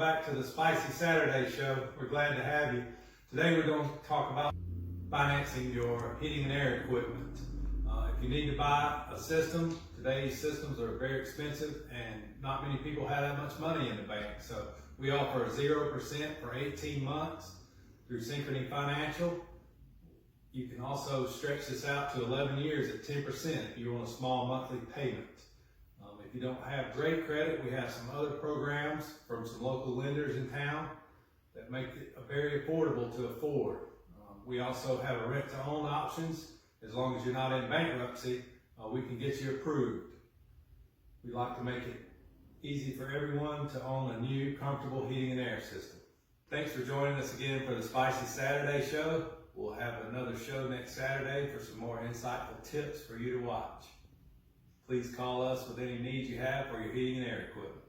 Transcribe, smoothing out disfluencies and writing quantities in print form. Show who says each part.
Speaker 1: back to the Spicy Saturday show. We're glad to have you. Today we're going to talk about financing your heating and air equipment. If you need to buy a system, today's systems are very expensive and not many people have that much money in the bank. So we offer 0% for 18 months through Synchrony Financial. You can also stretch this out to 11 years at 10% if you want a small monthly payment. If you don't have great credit, we have some other programs from some local lenders in town that make it very affordable to afford. We also have a rent-to-own options. As long as you're not in bankruptcy, we can get you approved. We like to make it easy for everyone to own a new, comfortable heating and air system. Thanks for joining us again for the Spicy Saturday show. We'll have another show next Saturday for some more insightful tips for you to watch. Please call us with any needs you have for your heating and air equipment.